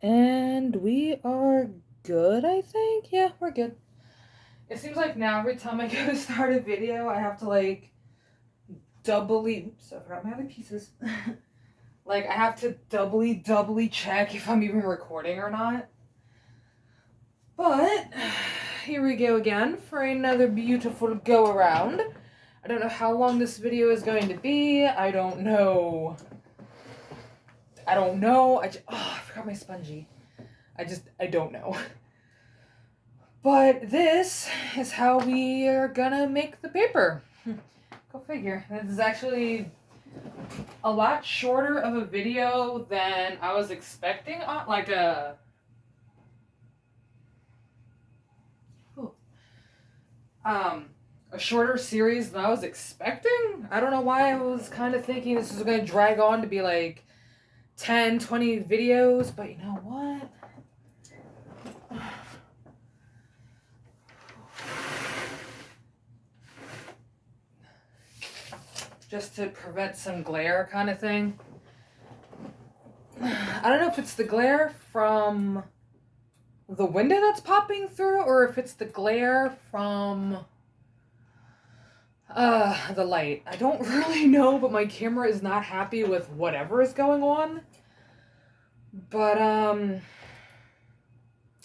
And we are good, I think. Yeah, we're good. It seems like now every time I go to start a video, I have to like oops, I forgot my other pieces. Like I have to doubly check if I'm even recording or not. But here we go again for another beautiful go around. I don't know how long this video is going to be. I don't know. I forgot my spongy. I don't know. But this is how we are gonna make the paper. Go figure. This is actually a lot shorter of a video than I was expecting. Like a shorter series than I was expecting. I don't know why I was kind of thinking this was gonna drag on to be like 10, 20 videos, but you know what? Just to prevent some glare kind of thing. I don't know if it's the glare from the window that's popping through or if it's the glare from the light. I don't really know, but my camera is not happy with whatever is going on. But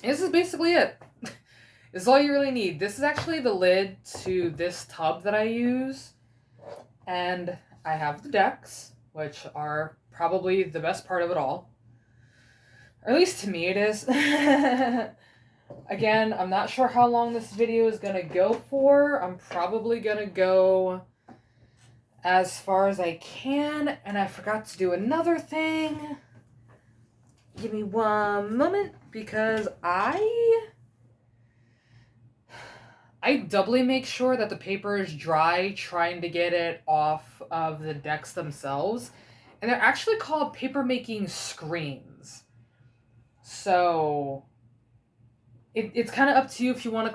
this is basically it. This is all you really need. This is actually the lid to this tub that I use. And I have the decks, which are probably the best part of it all. Or at least to me it is. Again, I'm not sure how long this video is going to go for. I'm probably going to go as far as I can. And I forgot to do another thing. Give me one moment because I doubly make sure that the paper is dry, trying to get it off of the decks themselves. And they're actually called paper making screens. So it's kind of up to you if you want to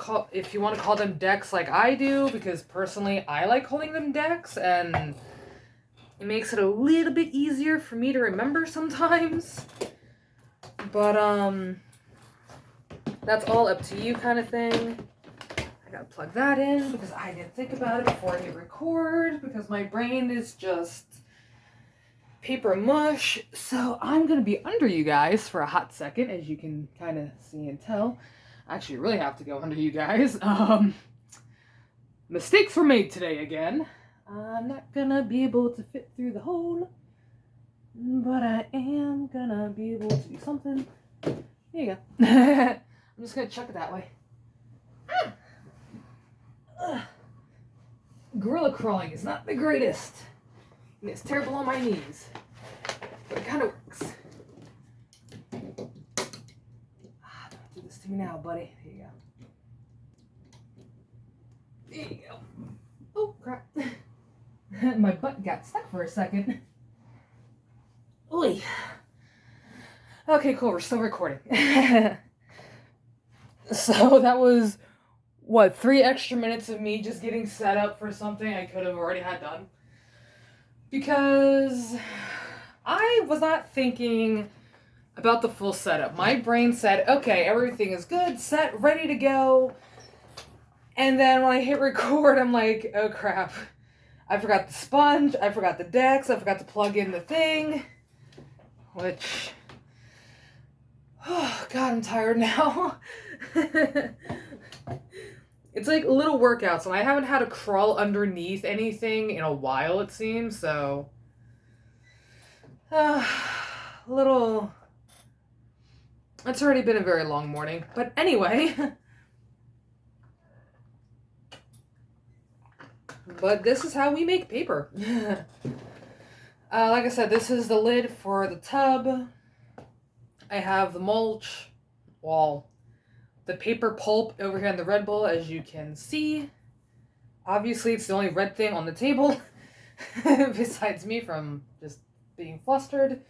call them decks like I do, because personally I like calling them decks, and it makes it a little bit easier for me to remember sometimes. But that's all up to you kind of thing. I gotta plug that in because I didn't think about it before I hit record, because my brain is just paper mush. So I'm gonna be under you guys for a hot second, as you can kind of see and tell. I actually really have to go under you guys. Mistakes were made today again. I'm not gonna be able to fit through the hole, but I am gonna be able to do something. There you go. I'm just gonna chuck it that way. Gorilla crawling is not the greatest. And it's terrible on my knees. But it kind of works. Don't do this to me now, buddy. There you go. There you go. Oh, crap. My butt got stuck for a second. Oy. Okay, cool. We're still recording. So that was, 3 extra minutes of me just getting set up for something I could have already had done. Because I was not thinking about the full setup. My brain said, okay, everything is good, set, ready to go. And then when I hit record, I'm like, oh crap. I forgot the sponge, I forgot the decks, I forgot to plug in the thing. Which, oh god, I'm tired now. It's like little workouts, and I haven't had to crawl underneath anything in a while, it seems, so little. It's already been a very long morning, but anyway. But this is how we make paper. Like I said, this is the lid for the tub. I have the mulch, the paper pulp over here in the Red Bull, as you can see. Obviously, it's the only red thing on the table, besides me from just being flustered.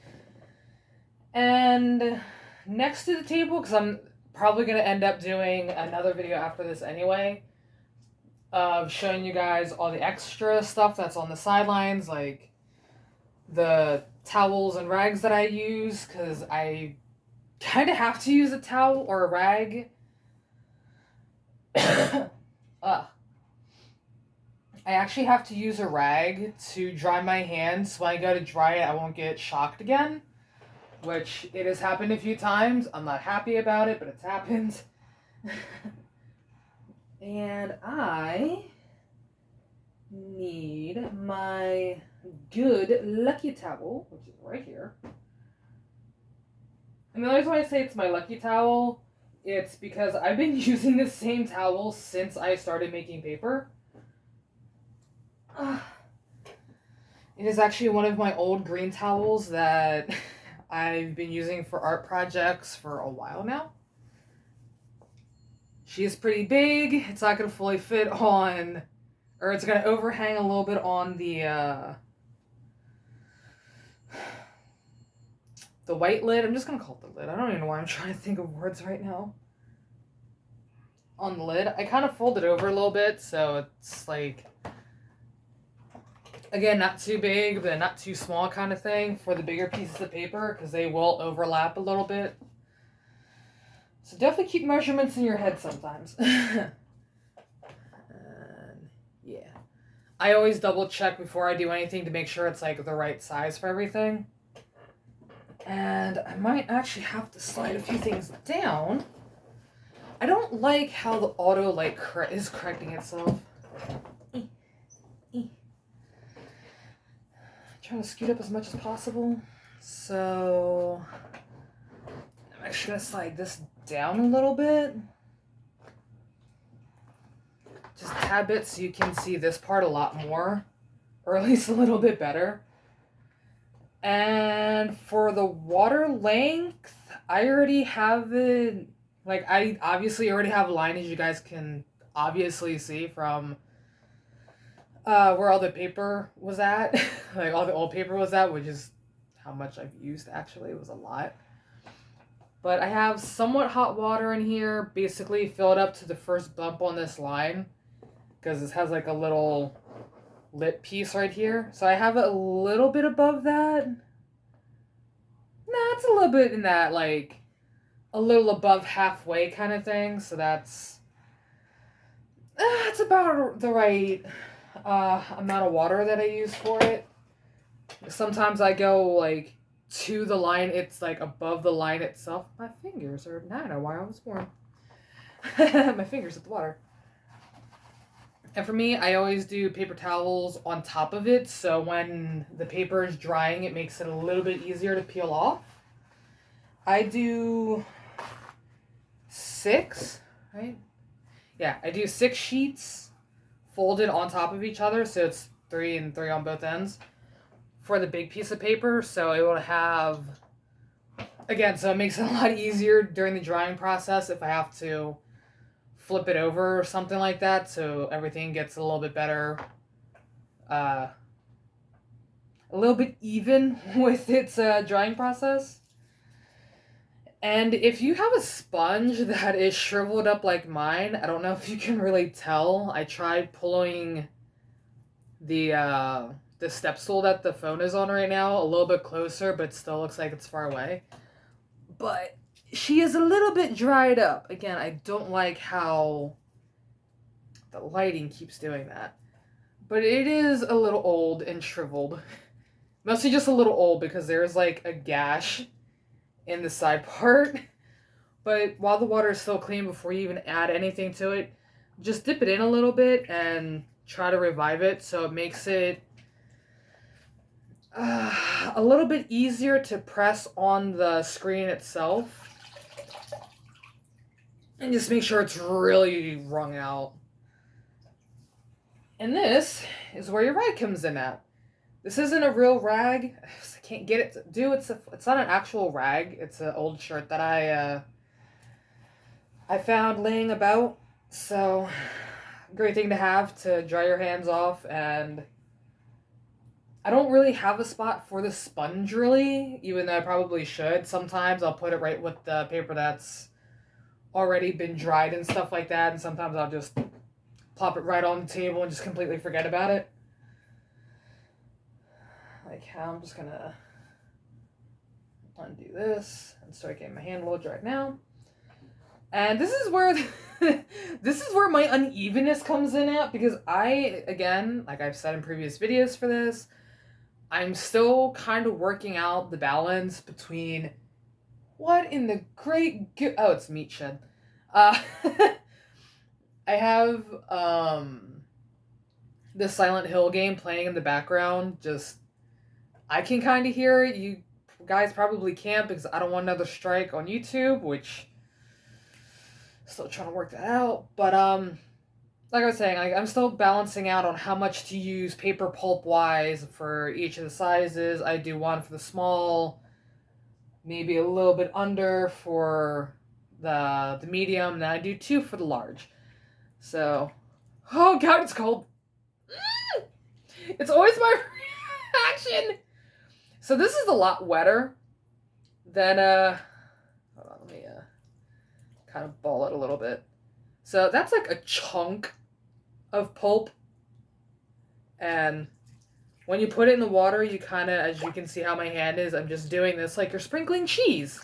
And next to the table, because I'm probably going to end up doing another video after this anyway, of showing you guys all the extra stuff that's on the sidelines, like the towels and rags that I use, because I kind of have to use a towel or a rag. I actually have to use a rag to dry my hands, so when I go to dry it, I won't get shocked again. Which it has happened a few times. I'm not happy about it, but it's happened. And I need my good lucky towel, which is right here. And the reason why I say it's my lucky towel, it's because I've been using the same towel since I started making paper. It is actually one of my old green towels that I've been using for art projects for a while now. She is pretty big. It's not going to fully fit on, or it's going to overhang a little bit on the white lid. I'm just going to call it the lid. I don't even know why I'm trying to think of words right now. On the lid. I kind of fold it over a little bit, so it's like, again, not too big, but not too small kind of thing for the bigger pieces of paper, because they will overlap a little bit. So definitely keep measurements in your head sometimes. And yeah. I always double check before I do anything to make sure it's like the right size for everything. And I might actually have to slide a few things down. I don't like how the auto light is correcting itself. Trying to scoot up as much as possible. So I'm actually going to slide this down a little bit. Just a tad bit so you can see this part a lot more. Or at least a little bit better. And for the water length, I already have it. Like, I obviously already have a line, as you guys can obviously see from where all the paper was at. Like, all the old paper was at, which is how much I've used, actually. It was a lot. But I have somewhat hot water in here. Basically, fill it up to the first bump on this line. Because this has, like, a little lip piece right here. So I have it a little bit above that. Nah, it's a little bit in that, like, a little above halfway kind of thing. So that's... it's about the right amount of water that I use for it. Sometimes I go, like, to the line, it's like above the line itself. My fingers are, now I know why I was born. My fingers at the water. And for me, I always do paper towels on top of it, so when the paper is drying, it makes it a little bit easier to peel off. I do 6, right? Yeah, I do 6 sheets folded on top of each other, so it's 3 and 3 on both ends for the big piece of paper. So it will have, again, so it makes it a lot easier during the drying process if I have to flip it over or something like that, so everything gets a little bit better, a little bit even with its drying process. And if you have a sponge that is shriveled up like mine, I don't know if you can really tell. I tried pulling the step stool that the phone is on right now a little bit closer, but still looks like it's far away. But she is a little bit dried up. Again, I don't like how the lighting keeps doing that. But it is a little old and shriveled. Mostly just a little old because there's like a gash in the side part. But while the water is still clean, before you even add anything to it, just dip it in a little bit and try to revive it so it makes it a little bit easier to press on the screen itself. And just make sure it's really wrung out. And this is where your rag comes in at. This isn't a real rag. I can't get it to do. It's not an actual rag. It's an old shirt that I found laying about. So, great thing to have to dry your hands off. And I don't really have a spot for the sponge, really, even though I probably should. Sometimes I'll put it right with the paper that's already been dried and stuff like that, and sometimes I'll just plop it right on the table and just completely forget about it. Like how I'm just gonna undo this and So okay, my hand a little dry now. And this is where this is where my unevenness comes in at, because I, again, like I've said in previous videos for this, I'm still kind of working out the balance between what in the oh, it's meat shed. Uh I have the Silent Hill game playing in the background. Just I can kind of hear it. You guys probably can't because I don't want another strike on YouTube, which still trying to work that out. But like I was saying, I'm still balancing out on how much to use paper pulp wise for each of the sizes. I do one for the small, maybe a little bit under for the medium, and then I do two for the large. So, oh god, it's cold. It's always my reaction. So this is a lot wetter than hold on, let me kind of ball it a little bit. So that's like a chunk of pulp, and when you put it in the water, you kind of, as you can see how my hand is, I'm just doing this like you're sprinkling cheese.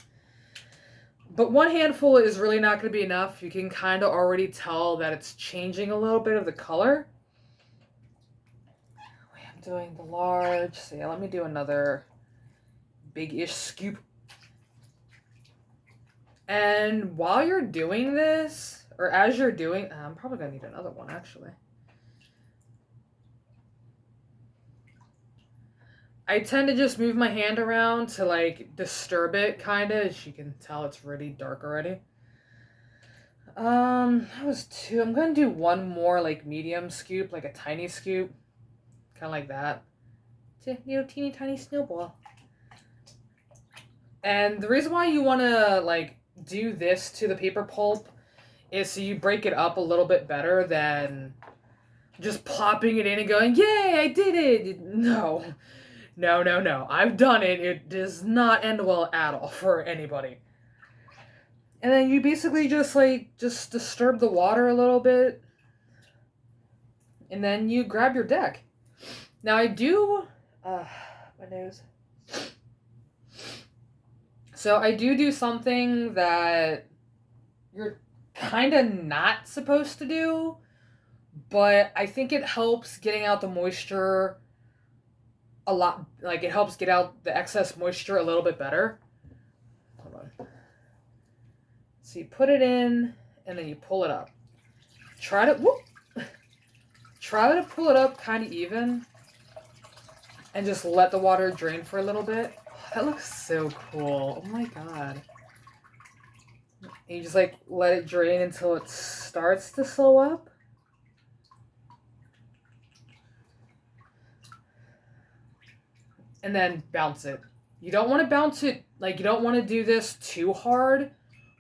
But one handful is really not going to be enough. You can kind of already tell that it's changing a little bit of the color. I'm doing the large. So yeah, let me do another big-ish scoop. And while you're doing this, or as you're doing, I'm probably going to need another one actually. I tend to just move my hand around to like disturb it, kind of. As you can tell, it's really dark already. That was two. I'm gonna do one more like medium scoop, like a tiny scoop, kind of like that. It's a little teeny tiny snowball. And the reason why you want to like do this to the paper pulp is so you break it up a little bit better than just plopping it in and going, "Yay, I did it!" No. No, no, no. I've done it. It does not end well at all for anybody. And then you basically just disturb the water a little bit. And then you grab your deck. Now I do my nose. So I do something that you're kind of not supposed to do, but I think it helps getting out the moisture a lot. Like, it helps get out the excess moisture a little bit better. Hold on. So you put it in, and then you pull it up. Try to pull it up kind of even, and just let the water drain for a little bit. Oh, that looks so cool. Oh my god. And you just like let it drain until it starts to slow up. And then bounce it. You don't want to bounce it, like, you don't want to do this too hard,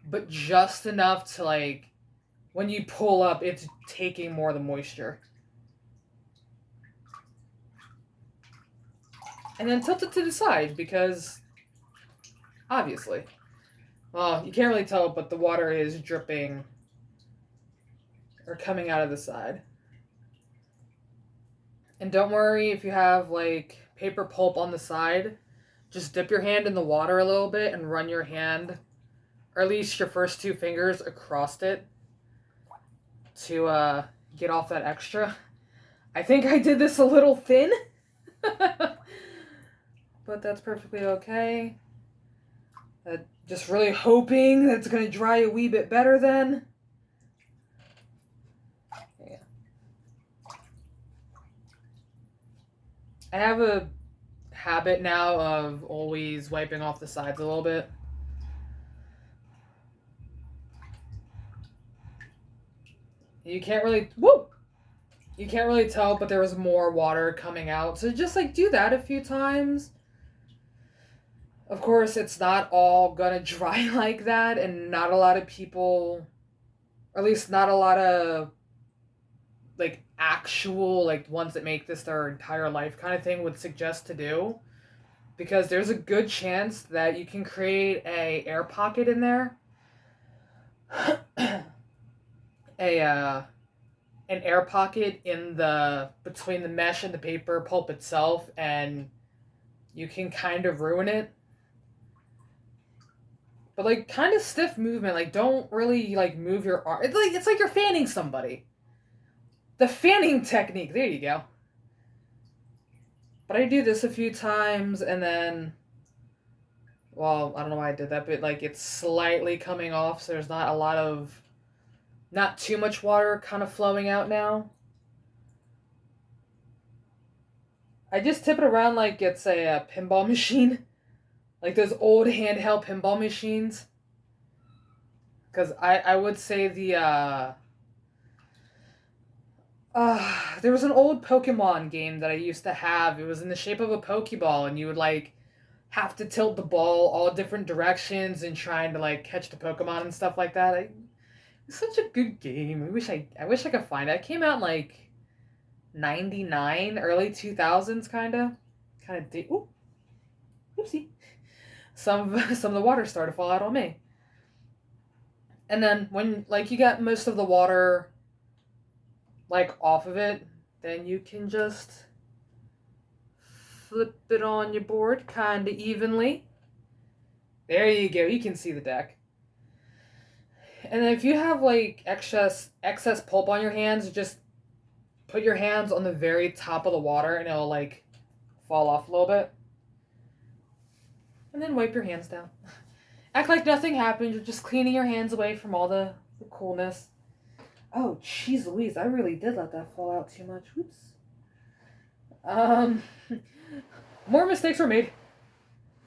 but just enough to, like, when you pull up, it's taking more of the moisture. And then tilt it to the side, because, obviously. Well, you can't really tell, but the water is dripping, or coming out of the side. And don't worry if you have, like, paper pulp on the side. Just dip your hand in the water a little bit and run your hand, or at least your first two fingers, across it to get off that extra. I think I did this a little thin, but that's perfectly okay. Just really hoping that it's going to dry a wee bit better then. Yeah. I have a habit now of always wiping off the sides a little bit. You can't really tell, but there was more water coming out. So just like do that a few times. Of course, it's not all gonna dry like that, and not a lot of people, or at least not a lot of like actual like ones that make this their entire life kind of thing would suggest to do, because there's a good chance that you can create a air pocket in there. An air pocket in the between the mesh and the paper pulp itself, and you can kind of ruin it. But like kind of stiff movement, like don't really like move your arm. It's like you're fanning somebody. The fanning technique. There you go. But I do this a few times and then well, I don't know why I did that, but like it's slightly coming off, so there's not too much water kind of flowing out now. I just tip it around like it's a pinball machine. Like those old handheld pinball machines. Because I would say there was an old Pokemon game that I used to have. It was in the shape of a Pokeball, and you would like have to tilt the ball all different directions and trying to like catch the Pokemon and stuff like that. It's such a good game. I wish I could find it. It came out in like 99, early 2000s kind of ooh, oopsie. Some of the water started to fall out on me. And then when like you got most of the water like off of it, then you can just flip it on your board kind of evenly. There you go. You can see the deck. And then if you have like excess pulp on your hands, just put your hands on the very top of the water and it'll like fall off a little bit. And then wipe your hands down. Act like nothing happened. You're just cleaning your hands away from all the coolness. Oh, jeez Louise, I really did let that fall out too much. Oops. More mistakes were made.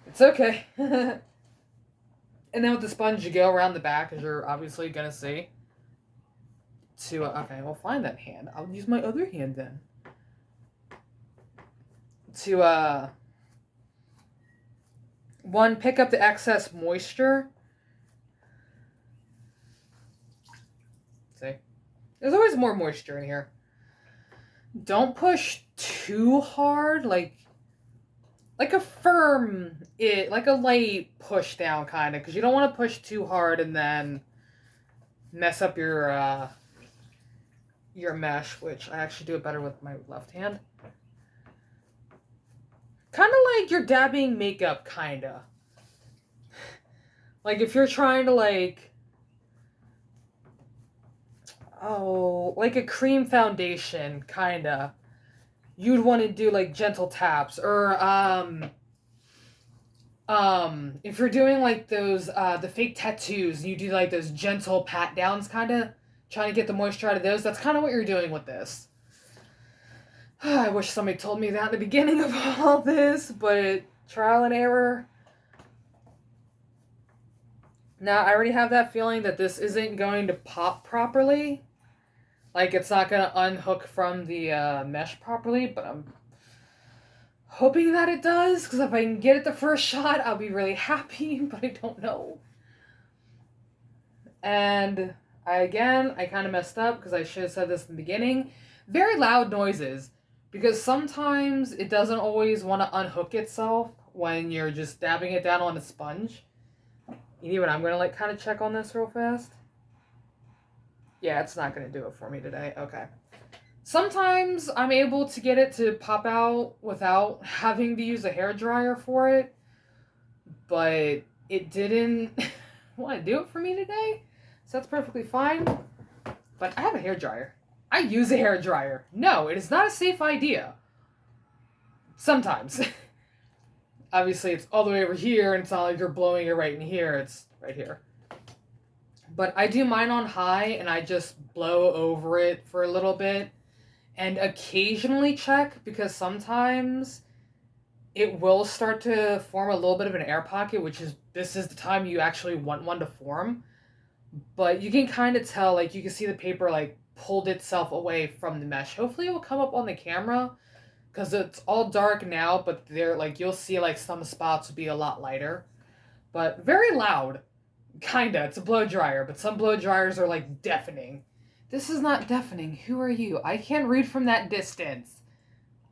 It's okay. And then with the sponge, you go around the back, as you're obviously going to see. Okay, we'll find that hand. I'll use my other hand then. One, pick up the excess moisture. See? There's always more moisture in here. Don't push too hard, like a like a light push down kind of, because you don't want to push too hard and then mess up your mesh, which I actually do it better with my left hand. Kind of like you're dabbing makeup, kind of. Like if you're trying to like, like a cream foundation, kind of. You'd want to do like gentle taps, or if you're doing like those the fake tattoos, you do like those gentle pat downs, kind of trying to get the moisture out of those. That's kind of what you're doing with this. I wish somebody told me that in the beginning of all this, but trial and error. Now, I already have that feeling that this isn't going to pop properly. Like, it's not going to unhook from the mesh properly, but I'm hoping that it does, because if I can get it the first shot, I'll be really happy, but I don't know. And I kind of messed up, because I should have said this in the beginning. Very loud noises. Because sometimes it doesn't always want to unhook itself when you're just dabbing it down on a sponge. You know what? I'm going to like kind of check on this real fast. Yeah, it's not going to do it for me today. Okay. Sometimes I'm able to get it to pop out without having to use a hairdryer for it. But it didn't want to do it for me today. So that's perfectly fine. But I have a hairdryer. I use a hairdryer. No, it is not a safe idea. Sometimes. Obviously, it's all the way over here, and it's not like you're blowing it right in here. It's right here. But I do mine on high, and I just blow over it for a little bit. And occasionally check, because sometimes it will start to form a little bit of an air pocket, this is the time you actually want one to form. But you can kind of tell, like, you can see the paper, like, pulled itself away from the mesh. Hopefully it will come up on the camera, because it's all dark now, but there, like, you'll see like some spots will be a lot lighter, but very loud. Kinda. It's a blow dryer, but some blow dryers are like deafening. This is not deafening. Who are you? I can't read from that distance.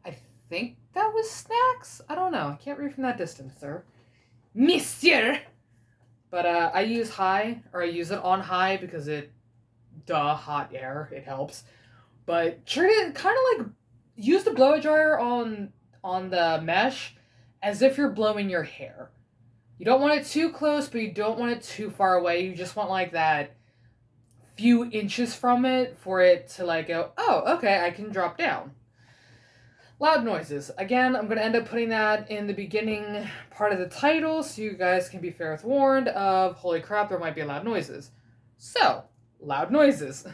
I think that was Snacks. I don't know. I can't read from that distance, sir. Monsieur. But I use high, or I use it on high, because hot air, it helps. But try to kind of like use the blow dryer on the mesh as if you're blowing your hair. You don't want it too close, but you don't want it too far away. You just want like that few inches from it for it to like go, oh, okay, I can drop down. Loud noises. Again, I'm going to end up putting that in the beginning part of the title so you guys can be fair warned of, holy crap, there might be loud noises. So, loud noises.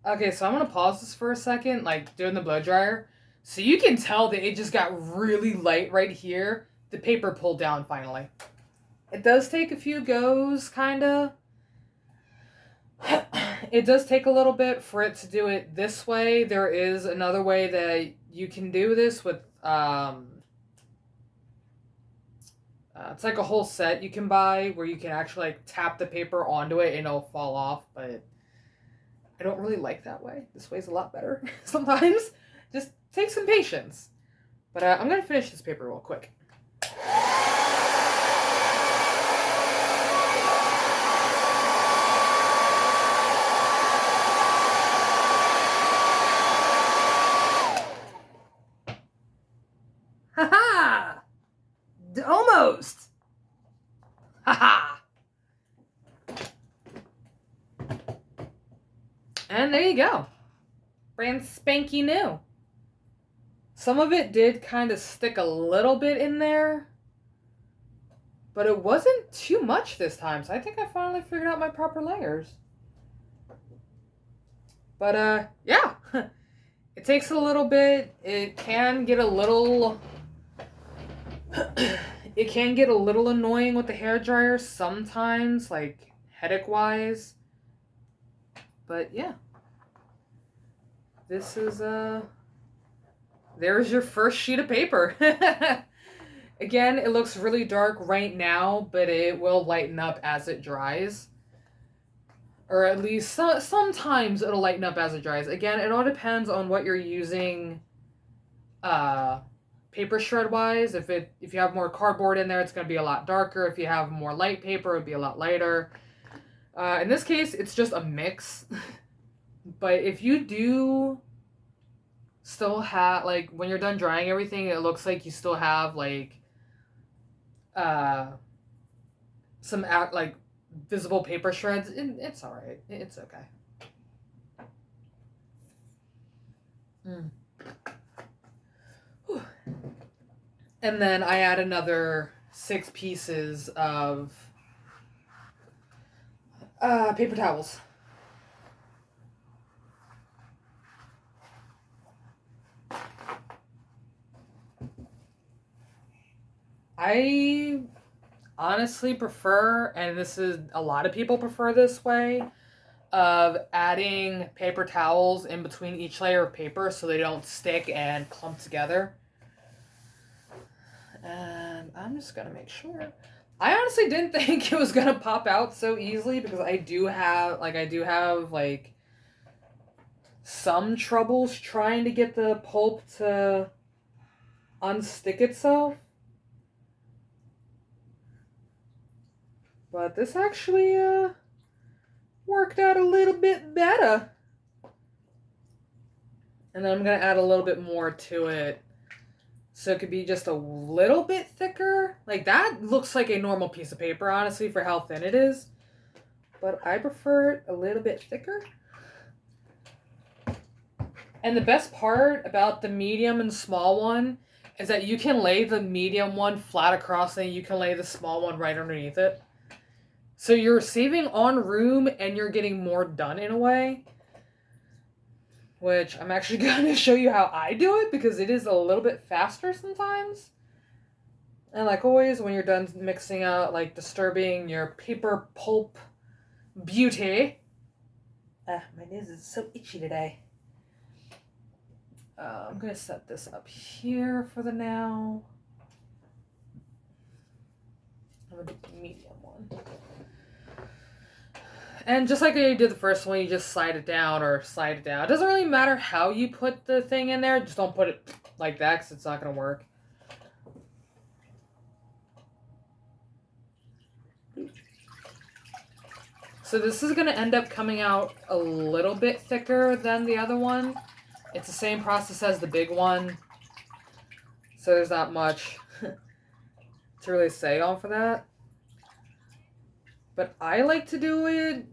Okay, so I'm gonna pause this for a second, like doing the blow dryer. So you can tell that it just got really light right here. The paper pulled down finally. It does take a few goes, kinda. It does take a little bit for it to do it this way. There is another way that you can do this with, it's like a whole set you can buy where you can actually like tap the paper onto it and it'll fall off, but I don't really like that way. This way's a lot better sometimes. Just take some patience. But I'm going to finish this paper real quick. Ha-ha! Almost! Ha-ha! And there you go. Brand spanky new. Some of it did kind of stick a little bit in there, but it wasn't too much this time, so I think I finally figured out my proper layers. But, yeah. It takes a little bit. It can get a little... it can get a little annoying with the hairdryer sometimes, like headache-wise. But, yeah. This is, there's your first sheet of paper. Again, it looks really dark right now, but it will lighten up as it dries. Or at least sometimes it'll lighten up as it dries. Again, it all depends on what you're using paper shred-wise. If you have more cardboard in there, it's going to be a lot darker. If you have more light paper, it'll be a lot lighter. In this case, it's just a mix. But if you do still have, like, when you're done drying everything, it looks like you still have, like, some, like, visible paper shreds, it's alright. It's okay. And then I add another 6 pieces of paper towels. I honestly prefer, and this is a lot of people prefer this way, of adding paper towels in between each layer of paper so they don't stick and clump together. And I'm just gonna make sure. I honestly didn't think it was gonna pop out so easily because I do have some troubles trying to get the pulp to unstick itself. But this actually worked out a little bit better. And then I'm going to add a little bit more to it so it could be just a little bit thicker. Like, that looks like a normal piece of paper, honestly, for how thin it is. But I prefer it a little bit thicker. And the best part about the medium and small one is that you can lay the medium one flat across and you can lay the small one right underneath it. So you're saving on room and you're getting more done in a way. Which I'm actually going to show you how I do it because it is a little bit faster sometimes. And like always, when you're done mixing out, like disturbing your paper pulp beauty. My nose is so itchy today. I'm going to set this up here for the now. I'm going to do the medium one. And just like I did the first one, you just slide it down or slide it down. It doesn't really matter how you put the thing in there. Just don't put it like that because it's not going to work. So this is going to end up coming out a little bit thicker than the other one. It's the same process as the big one. So there's not much to really say on for that. But I like to do it,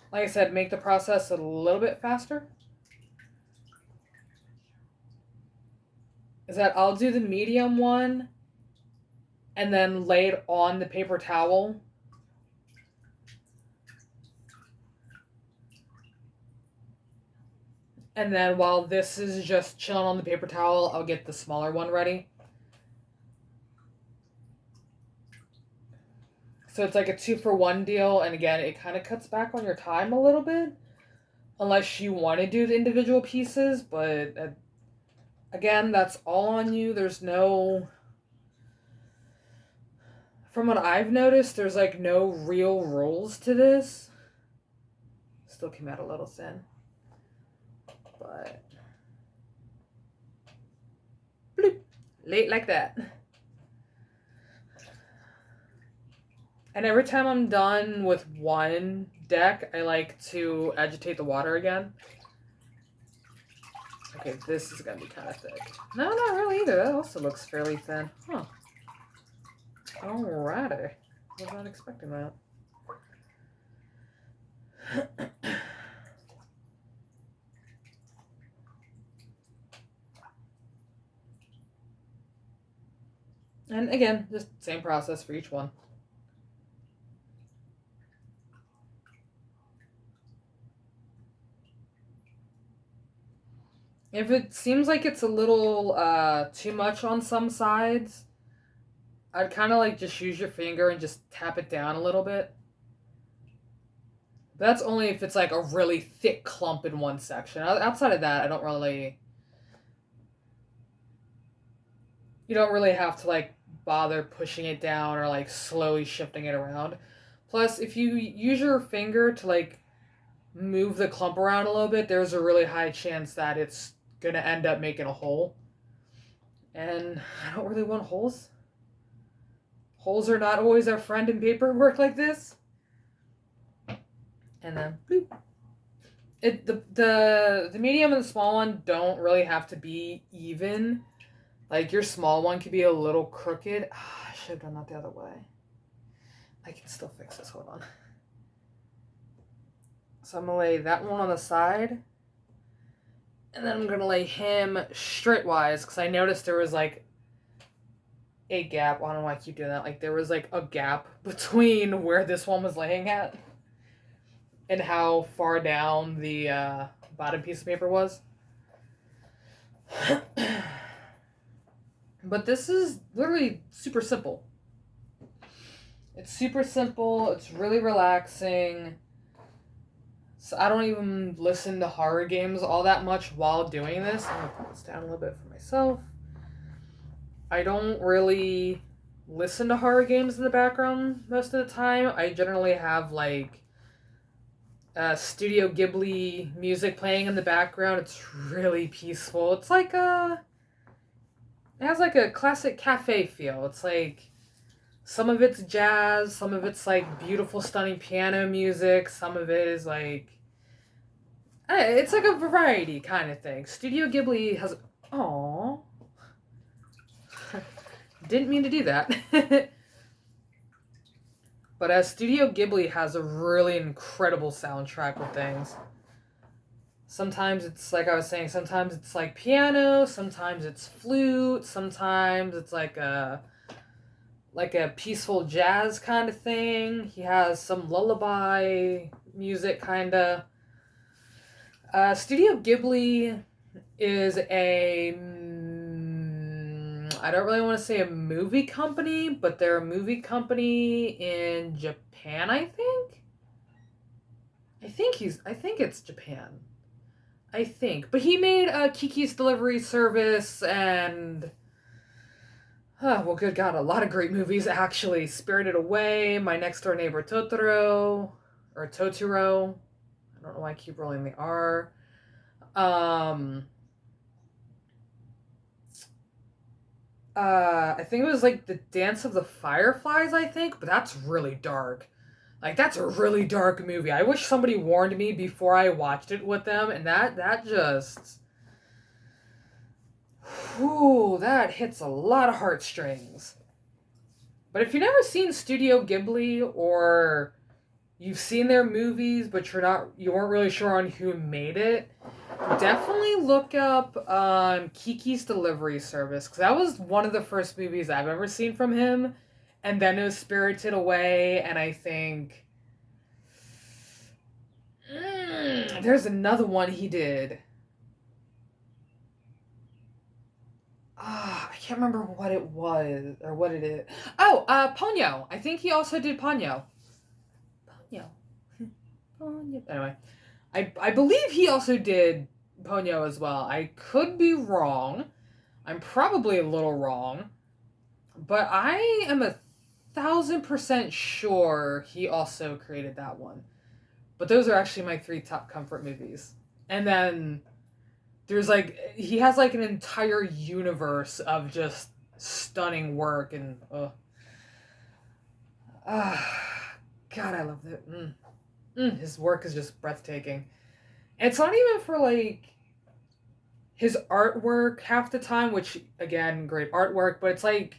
like I said, make the process a little bit faster. Is that I'll do the medium one and then lay it on the paper towel. And then while this is just chilling on the paper towel, I'll get the smaller one ready. So it's like a 2-for-1 deal, and again, it kind of cuts back on your time a little bit, unless you want to do the individual pieces, but again, that's all on you. There's no... From what I've noticed, there's like no real rules to this. Still came out a little thin. But... bloop, late like that. And every time I'm done with one deck, I like to agitate the water again. Okay, this is going to be kind of thick. No, not really either. That also looks fairly thin. Huh. Alrighty. I was not expecting that. And again, just same process for each one. If it seems like it's a little too much on some sides, I'd kind of like just use your finger and just tap it down a little bit. But that's only if it's like a really thick clump in one section. Outside of that, I don't really... You don't really have to like bother pushing it down or like slowly shifting it around. Plus, if you use your finger to like move the clump around a little bit, there's a really high chance that it's gonna end up making a hole. And I don't really want holes. Holes are not always our friend in paperwork like this. And then bloop. The medium and the small one don't really have to be even. Like your small one could be a little crooked. I should have done that the other way. I can still fix this. Hold on. So I'm going to lay that one on the side. And then I'm going to lay him straightwise because I noticed there was like a gap. I don't know why I keep doing that. Like there was like a gap between where this one was laying at and how far down the bottom piece of paper was. But this is literally super simple. It's super simple. It's really relaxing. So I don't even listen to horror games all that much while doing this. I'm gonna put this down a little bit for myself. I don't really listen to horror games in the background most of the time. I generally have like Studio Ghibli music playing in the background. It's really peaceful. It's like it has like a classic cafe feel. It's like some of it's jazz, some of it's like beautiful, stunning piano music, some of it is like it's like a variety kind of thing. Studio Ghibli has oh didn't mean to do that. But Studio Ghibli has a really incredible soundtrack with things. Sometimes it's like I was saying, sometimes it's like piano, sometimes it's flute, sometimes it's like a peaceful jazz kind of thing. He has some lullaby music kind of. Studio Ghibli is I don't really want to say a movie company, but they're a movie company in Japan, I think. I think it's Japan. I think. But he made Kiki's Delivery Service and well, good God, a lot of great movies actually. Spirited Away, My Next Door Neighbor Totoro, or Totoro. I don't know why I keep rolling the R. I think it was like The Dance of the Fireflies, I think, but that's really dark. Like that's a really dark movie. I wish somebody warned me before I watched it with them, and that just whew, that hits a lot of heartstrings. But if you've never seen Studio Ghibli or you've seen their movies but you weren't really sure on who made it, definitely look up Kiki's Delivery Service, because that was one of the first movies I've ever seen from him. And then it was Spirited Away, and I think there's another one he did. I can't remember what it was or what it is. Oh, Ponyo. I think he also did Ponyo. Ponyo. Ponyo. Anyway, I believe he also did Ponyo as well. I could be wrong. I'm probably a little wrong. But I am 1,000% sure he also created that one. But those are actually my 3 top comfort movies. And then there's like he has like an entire universe of just stunning work and God, I love it. His work is just breathtaking. And it's not even for like his artwork half the time, which again, great artwork, but it's like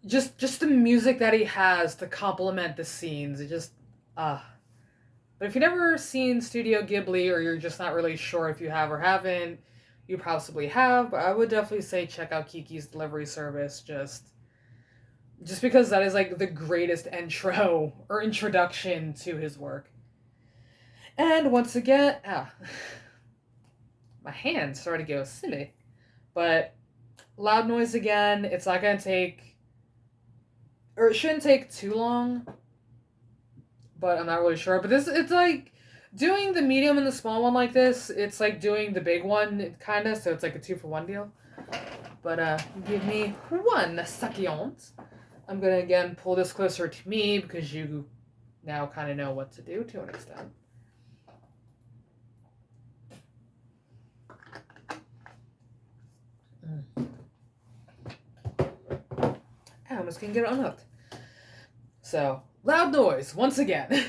just the music that he has to complement the scenes. It just But if you've never seen Studio Ghibli, or you're just not really sure if you have or haven't, you possibly have, but I would definitely say check out Kiki's Delivery Service, just because that is like the greatest intro or introduction to his work. And once again, my hands started to go silly. But Loud Noise again, it's not going to take, or it shouldn't take too long, but I'm not really sure. But it's like doing the medium and the small one like this. It's like doing the big one, kind of. So it's like a 2-for-1 deal. But give me 1 second. I'm gonna again pull this closer to me because you now kind of know what to do to an extent. I almost can get it unhooked. So, Loud Noise once again.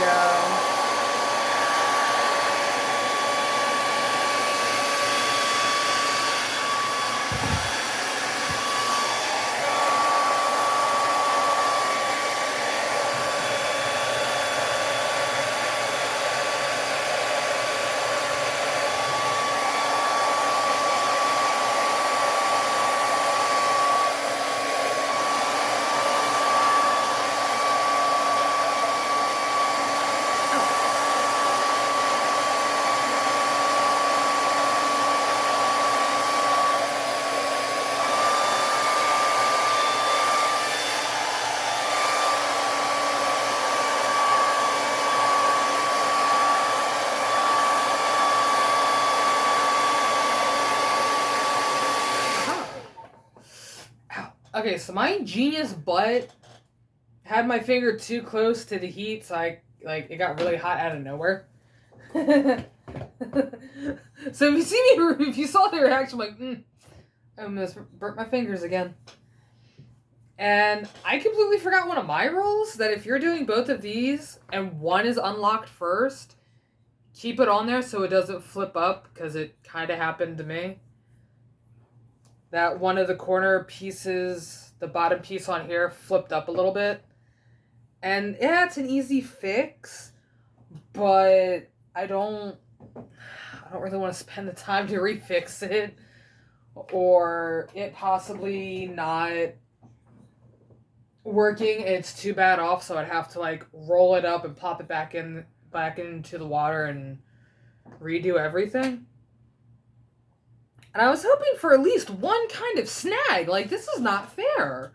go. Okay, so my genius butt had my finger too close to the heat, so it got really hot out of nowhere. So if you saw the reaction, I'm like, I almost burnt my fingers again. And I completely forgot one of my rules, that if you're doing both of these and one is unlocked first, keep it on there so it doesn't flip up, because it kind of happened to me. That one of the corner pieces, the bottom piece on here, flipped up a little bit. And yeah, it's an easy fix, but I don't really want to spend the time to refix it, or it possibly not working. It's too bad off, so I'd have to like roll it up and pop it back into the water and redo everything. And I was hoping for at least one kind of snag. Like, this is not fair.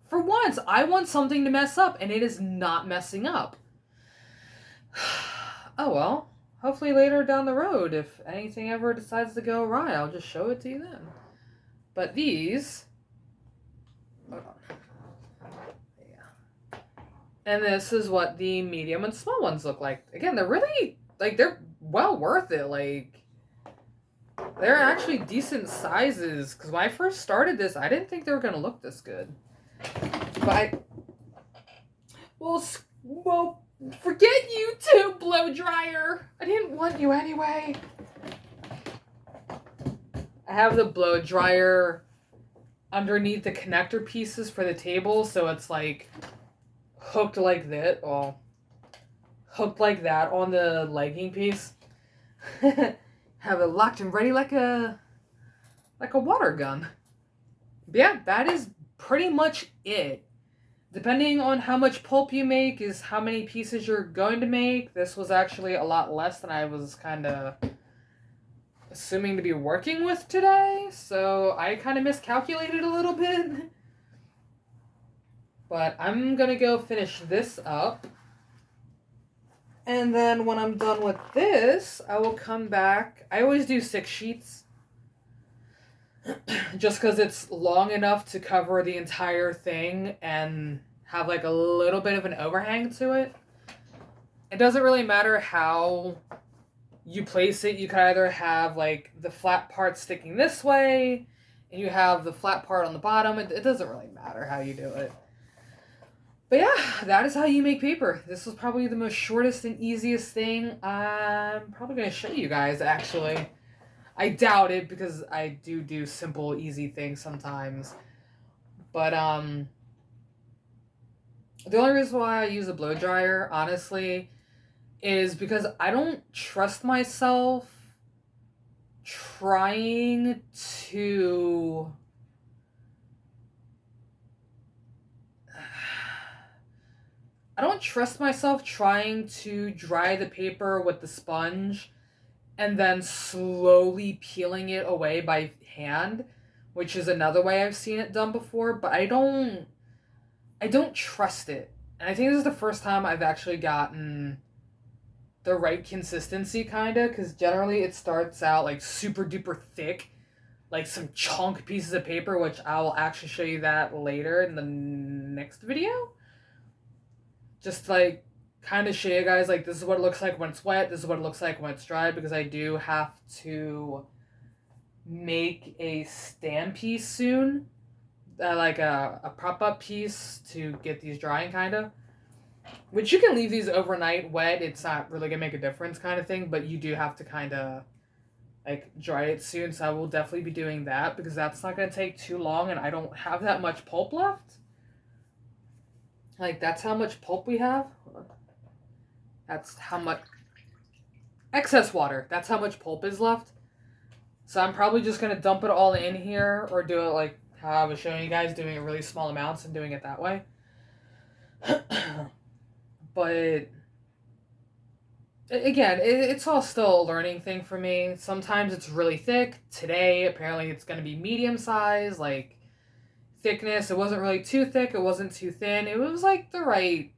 For once, I want something to mess up, and it is not messing up. Oh well. Hopefully later down the road, if anything ever decides to go awry, I'll just show it to you then. But these... Hold on. Yeah. And this is what the medium and small ones look like. Again, they're really... Like, they're well worth it. Like... They're actually decent sizes, because when I first started this, I didn't think they were going to look this good. But well, forget you too, blow dryer. I didn't want you anyway. I have the blow dryer underneath the connector pieces for the table, so it's like hooked like that. Well, hooked like that on the legging piece. Have it locked and ready like a water gun. But yeah, that is pretty much it. Depending on how much pulp you make is how many pieces you're going to make. This was actually a lot less than I was kind of assuming to be working with today, so I kind of miscalculated a little bit. But I'm gonna go finish this up. And then when I'm done with this, I will come back. I always do 6 sheets. Just because it's long enough to cover the entire thing and have like a little bit of an overhang to it. It doesn't really matter how you place it. You could either have like the flat part sticking this way, and you have the flat part on the bottom. It doesn't really matter how you do it. But yeah, that is how you make paper. This was probably the most shortest and easiest thing I'm probably going to show you guys, actually. I doubt it, because I do simple, easy things sometimes. But, the only reason why I use a blow dryer, honestly, is because I don't trust myself trying to... I don't trust myself trying to dry the paper with the sponge and then slowly peeling it away by hand, which is another way I've seen it done before, but I don't trust it. And I think this is the first time I've actually gotten the right consistency, kinda, because generally it starts out like super duper thick, like some chunk pieces of paper, which I will actually show you that later in the next video. Just like kind of show you guys, like, this is what it looks like when it's wet, this is what it looks like when it's dry, because I do have to make a stand piece soon, like a prop up piece to get these drying, kind of. Which you can leave these overnight wet. It's not really gonna make a difference, kind of thing. But you do have to kind of like dry it soon. So I will definitely be doing that because that's not gonna take too long, and I don't have that much pulp left. Like that's how much pulp we have. That's how much excess water. That's how much pulp is left. So I'm probably just gonna dump it all in here, or do it like how I was showing you guys, doing it really small amounts and doing it that way. But again, it's all still a learning thing for me. Sometimes it's really thick. Today, apparently, it's going to be medium size, like thickness. It wasn't really too thick. It wasn't too thin. It was like the right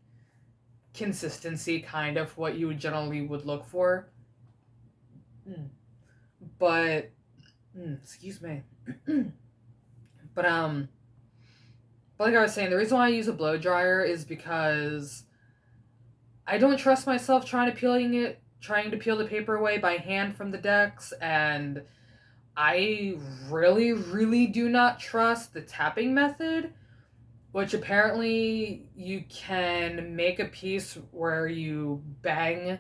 consistency, kind of what you would generally would look for. But, excuse me. but but like I was saying, the reason why I use a blow dryer is because I don't trust myself trying to peel the paper away by hand from the decks, and I really, really do not trust the tapping method, which apparently you can make a piece where you bang,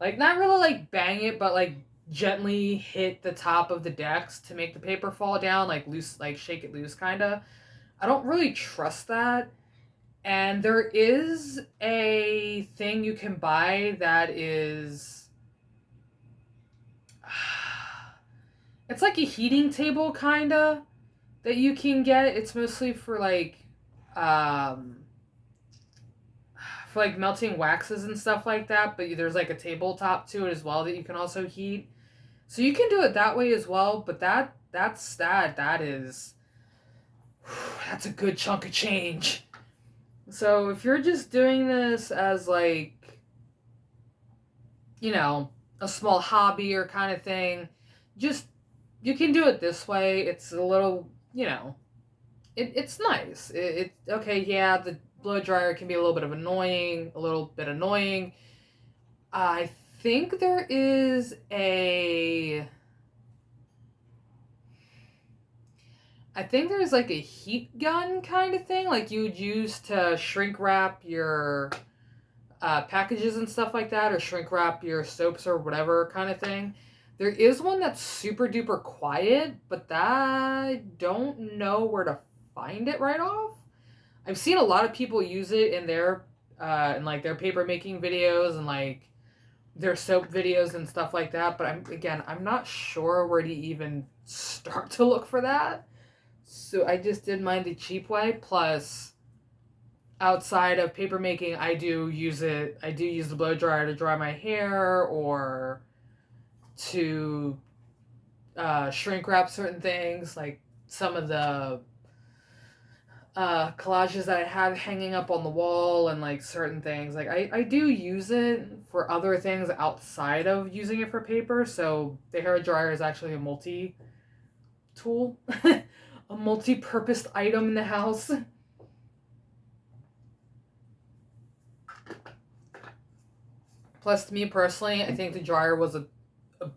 like not really like bang it, but like gently hit the top of the decks to make the paper fall down, like loose, like shake it loose, kind of. I don't really trust that. And there is a thing you can buy that is. It's like a heating table, kinda, that you can get. It's mostly um, for like melting waxes and stuff like that, but there's like a tabletop to it as well that you can also heat. So you can do it that way as well, but that is. That's a good chunk of change. So if you're just doing this as like, a small hobby or kind of thing, just you can do it this way. It's a little, it's nice. Okay, yeah, the blow dryer can be a little bit annoying. I think there is I think there's like a heat gun kind of thing, like you would use to shrink wrap your packages and stuff like that, or shrink wrap your soaps or whatever kind of thing. There is one that's super duper quiet, but that I don't know where to find it right off. I've seen a lot of people use it in like their paper making videos and like their soap videos and stuff like that. But I'm not sure where to even start to look for that. So I just did mine the cheap way. Plus, outside of paper making, I do use the blow dryer to dry my hair or to shrink wrap certain things, like some of the collages that I have hanging up on the wall and like certain things. Like I do use it for other things outside of using it for paper. So the hair dryer is actually a multi-tool, a multi-purposed item in the house. Plus, to me personally, I think the dryer was a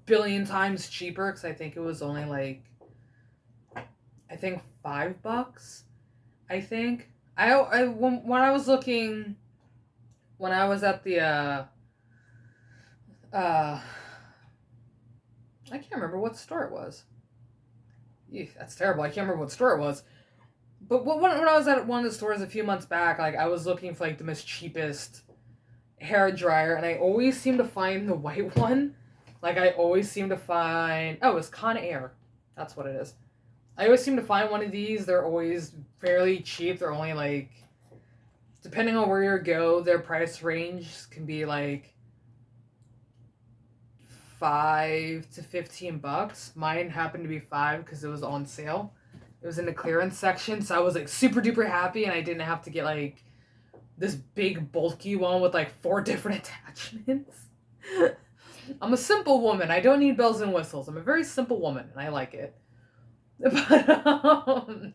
billion times cheaper because I think it was only like, I think $5. I think when I was looking, when I was at the I can't remember what store it was. Eugh, that's terrible. I can't remember what store it was. But when I was at one of the stores a few months back, like I was looking for like the most cheapest hair dryer, and I always seem to find the white one. Like I always seem to find, oh, it's Conair. That's what it is. I always seem to find one of these. They're always fairly cheap. They're only like, depending on where you go, their price range can be like $5 to $15. Mine happened to be $5 because it was on sale. It was in the clearance section, so I was like super duper happy, and I didn't have to get like this big bulky one with like 4 different attachments. I'm a simple woman. I don't need bells and whistles. I'm a very simple woman, and I like it. But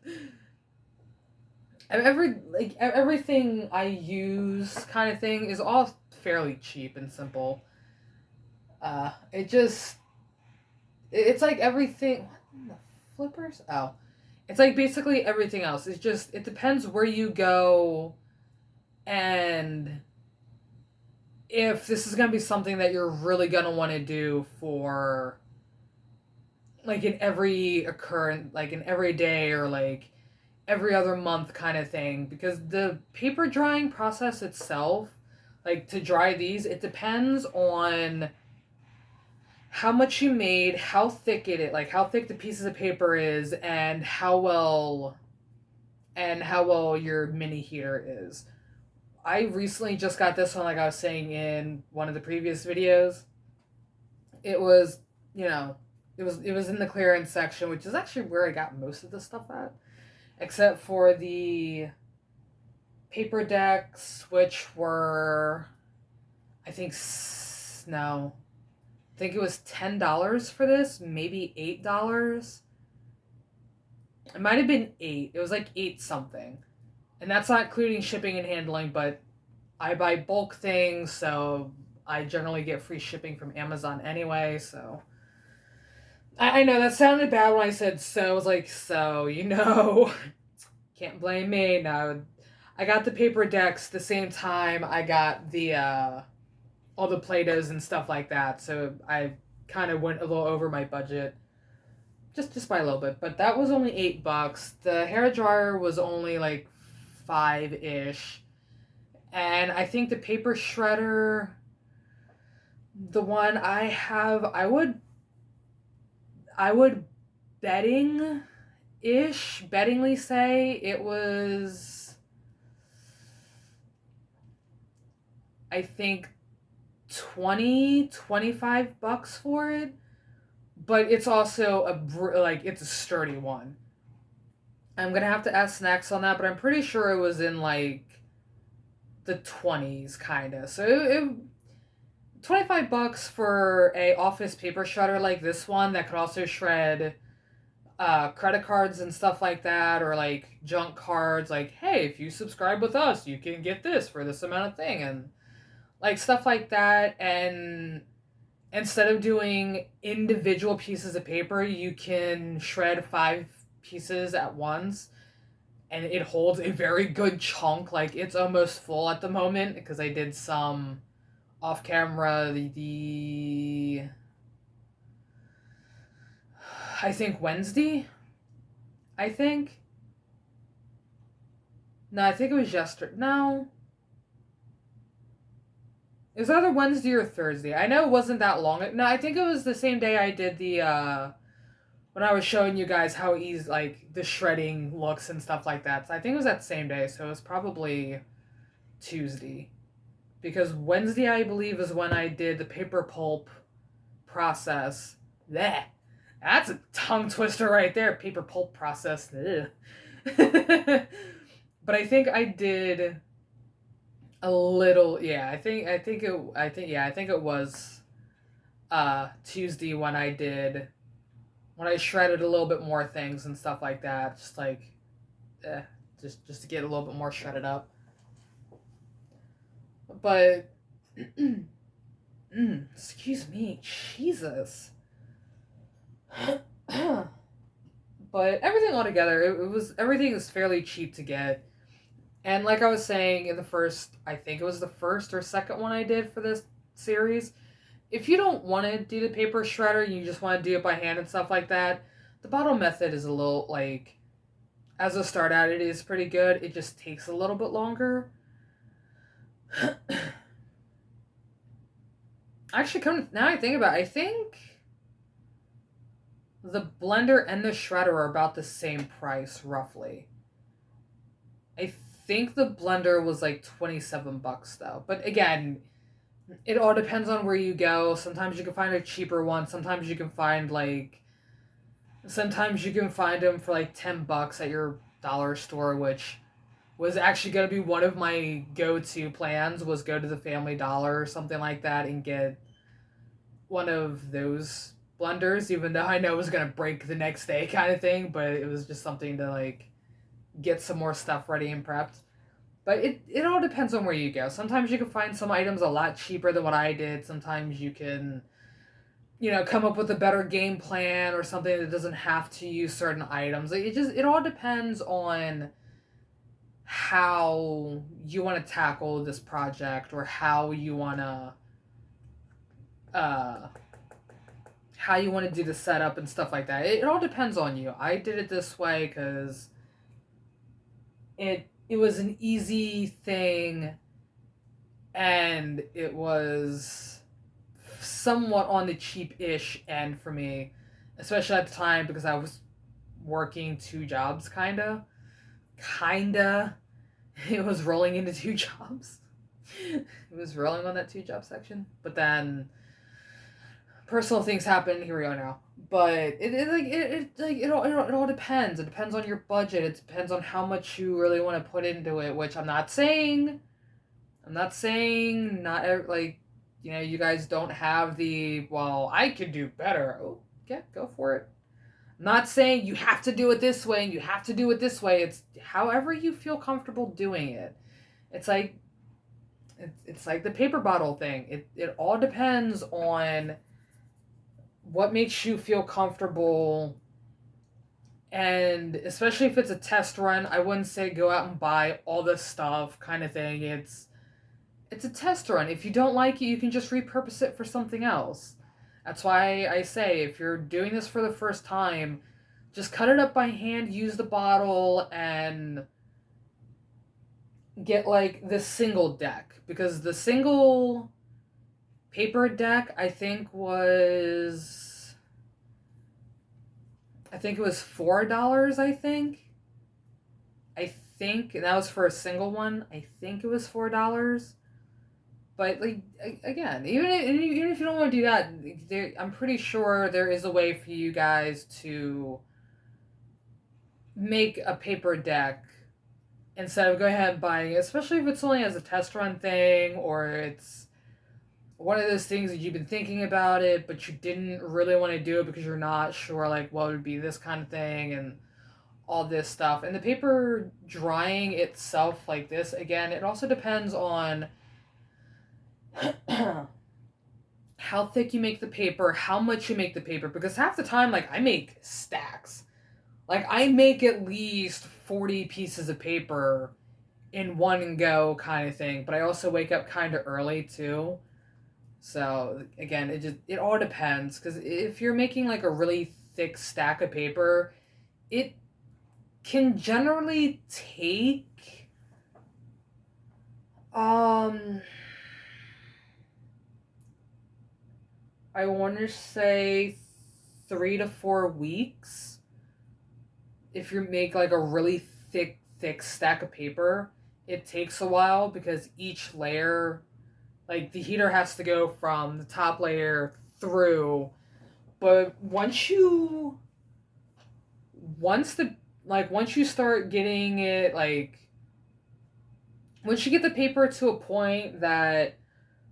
everything I use kind of thing is all fairly cheap and simple. It's like everything. What the flippers? Oh, it's like basically everything else. It depends where you go, and if this is going to be something that you're really going to want to do for like an every occurrence, like an every day or like every other month kind of thing, because the paper drying process itself, like to dry these, it depends on how much you made, how thick it is, like how thick the pieces of paper is, and how well your mini heater is. I recently just got this one, like I was saying in one of the previous videos. It was, you know, it was in the clearance section, which is actually where I got most of the stuff at, except for the paper decks, which were, I think, no, I think it was $10 for this, maybe $8. It might have been 8. It was like 8 something. And that's not including shipping and handling, but I buy bulk things, so I generally get free shipping from Amazon anyway, so. I know that sounded bad when I said so. I was like, so, can't blame me. No, I got the paper decks the same time I got the, all the Play-Dohs and stuff like that, so I kind of went a little over my budget. Just by a little bit, but that was only $8. The hair dryer was only like 5-ish. And I think the paper shredder, the one I have, I would bettingly say it was, I think, $25 for it. But it's also it's a sturdy one. I'm gonna have to ask Snacks on that, but I'm pretty sure it was in like the 20s, kinda. So $25 for a office paper shredder like this one that could also shred credit cards and stuff like that, or like junk cards. Like, hey, if you subscribe with us, you can get this for this amount of thing, and like stuff like that. And instead of doing individual pieces of paper, you can shred 5 pieces at once, and it holds a very good chunk. Like, it's almost full at the moment because I did some off camera. I think Wednesday. I think. No, I think it was yesterday. No. It was either Wednesday or Thursday. I know it wasn't that long. No, I think it was the same day I did when I was showing you guys how easy, like, the shredding looks and stuff like that. So I think it was that same day, so it was probably Tuesday. Because Wednesday, I believe, is when I did the paper pulp process. Bleh. That's a tongue twister right there. Paper pulp process. But I think I did a little. Yeah, I think it was Tuesday when I shredded a little bit more things and stuff like that. Just like, just to get a little bit more shredded up. But, excuse me, Jesus. But everything altogether, everything is fairly cheap to get. And like I was saying in I think it was the first or second one I did for this series, if you don't want to do the paper shredder, you just want to do it by hand and stuff like that, the bottle method is a little, like, as a start out, it is pretty good. It just takes a little bit longer. Actually, now I think about it, I think the blender and the shredder are about the same price, roughly. I think the blender was like $27 though. But again, it all depends on where you go. Sometimes you can find a cheaper one. Sometimes you can find them for like $10 at your dollar store, which was actually going to be one of my go-to plans, was go to the Family Dollar or something like that and get one of those blenders, even though I know it was going to break the next day kind of thing, but it was just something to like get some more stuff ready and prepped. But it all depends on where you go. Sometimes you can find some items a lot cheaper than what I did. Sometimes you can, come up with a better game plan or something that doesn't have to use certain items. Like, it all depends on how you want to tackle this project, or uh how you want to do the setup and stuff like that. It all depends on you. I did it this way because it was an easy thing, and it was somewhat on the cheap-ish end for me, especially at the time because I was working two jobs, kinda. It was rolling into two jobs. It was rolling on that two job section, but then personal things happen. Here we are now. But it all depends. It depends on your budget. It depends on how much you really want to put into it. Which I'm not saying not like, you guys don't have the, well, I could do better. Oh, yeah, go for it. I'm not saying you have to do it this way and you have to do it this way. It's however you feel comfortable doing it. It's like it's like the paper bottle thing. It all depends on what makes you feel comfortable. And especially if it's a test run, I wouldn't say go out and buy all this stuff kind of thing. It's a test run. If you don't like it, you can just repurpose it for something else. That's why I say if you're doing this for the first time, just cut it up by hand, use the bottle, and get like the single deck. Because the single paper deck, I think it was $4, I think. And that was for a single one. I think it was $4. But like again, even if you don't want to do that, I'm pretty sure there is a way for you guys to make a paper deck instead of going ahead and buying it, especially if it's only as a test run thing, or it's one of those things that you've been thinking about it, but you didn't really want to do it because you're not sure like what would be this kind of thing and all this stuff. And the paper drying itself like this, again, it also depends on how thick you make the paper, how much you make the paper, because half the time, like, I make stacks. Like, I make at least 40 pieces of paper in one go kind of thing, but I also wake up kind of early too. So, again, it all depends, because if you're making, like, a really thick stack of paper, it can generally take, I want to say 3 to 4 weeks. If you make like a really thick stack of paper, it takes a while because each layer, like the heater has to go from the top layer through. But once you start getting it, like, once you get the paper to a point that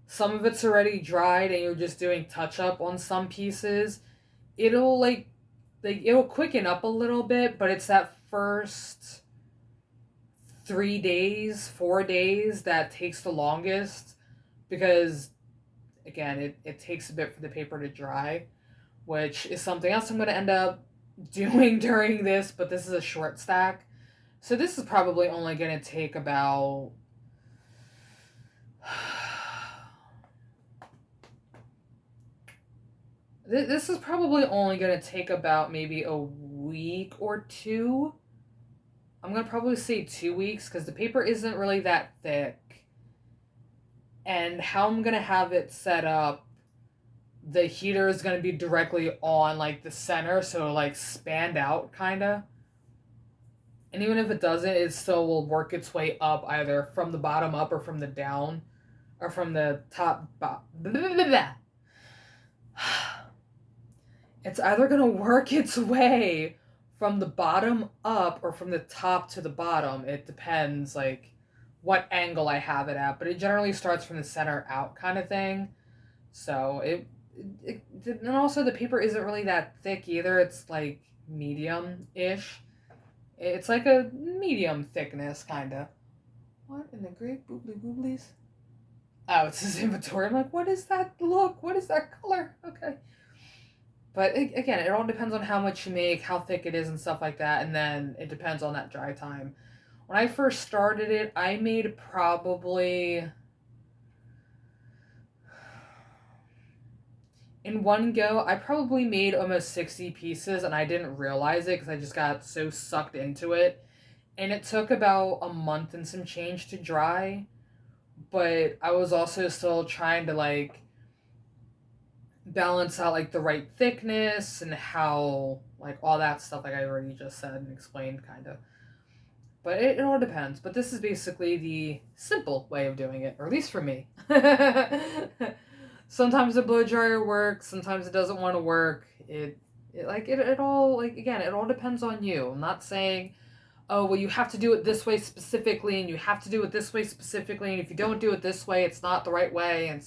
some of it's already dried and you're just doing touch up on some pieces, it'll it'll quicken up a little bit, but it's that first 3 days, 4 days that takes the longest because, again, it takes a bit for the paper to dry, which is something else I'm going to end up doing during this, but this is a short stack. So this is probably only going to take about this is probably only going to take about maybe a week or two. I'm going to probably say 2 weeks because the paper isn't really that thick. And how I'm going to have it set up, the heater is going to be directly on like the center, so it'll like spanned out kind of. And even if it doesn't, it still will work its way up either from the bottom up or from the down or from the top. It's either going to work its way from the bottom up or from the top to the bottom. It depends, like, what angle I have it at. But it generally starts from the center out kind of thing. So, and also the paper isn't really that thick either. It's, like, medium-ish. It's like a medium thickness, kind of. What in the great boobly booblies? Oh, it's his inventory. I'm like, what is that look? What is that color? Okay. But again, it all depends on how much you make, how thick it is, and stuff like that. And then it depends on that dry time. When I first started it, I made probably, in one go, I probably made almost 60 pieces, and I didn't realize it because I just got so sucked into it. And it took about a month and some change to dry, but I was also still trying to like balance out like the right thickness and how like all that stuff like I already just said and explained kind of. But it all depends. But this is basically the simple way of doing it, or at least for me. Sometimes the blow dryer works, sometimes it doesn't want to work. It all like again, it all depends on you. I'm not saying, oh well, you have to do it this way specifically, and you have to do it this way specifically, and if you don't do it this way, it's not the right way. And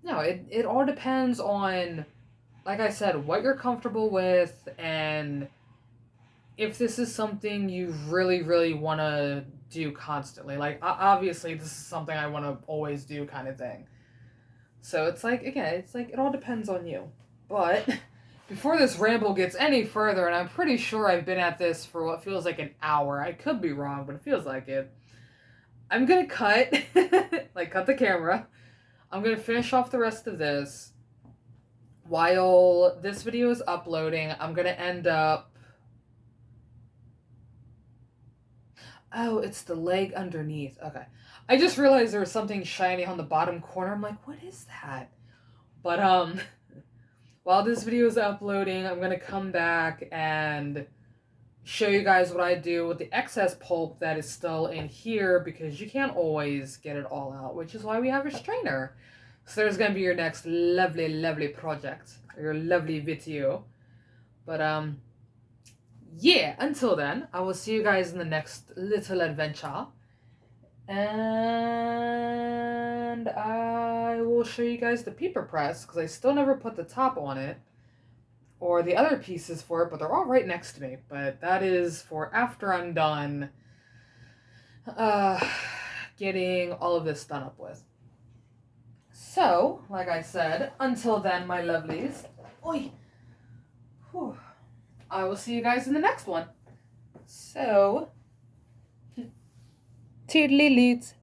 no, it all depends on, like I said, what you're comfortable with, and if this is something you really, really want to do constantly. Like, obviously, this is something I want to always do, kind of thing. So it's like, again, it's like it all depends on you. But before this ramble gets any further, and I'm pretty sure I've been at this for what feels like an hour, I could be wrong, but it feels like it. I'm gonna cut, like, cut the camera. I'm gonna finish off the rest of this. While this video is uploading, I'm gonna end up. Oh, it's the leg underneath. Okay. I just realized there was something shiny on the bottom corner. I'm like, what is that? But, while this video is uploading, I'm gonna come back and show you guys what I do with the excess pulp that is still in here, because you can't always get it all out, which is why we have a strainer. So there's gonna be your next lovely, lovely project, or your lovely video. But, yeah, until then, I will see you guys in the next little adventure. And I will show you guys the paper press, because I still never put the top on it, or the other pieces for it, but they're all right next to me. But that is for after I'm done getting all of this done up with. So, like I said, until then, my lovelies, oi, whew, I will see you guys in the next one. So, toodly-loot.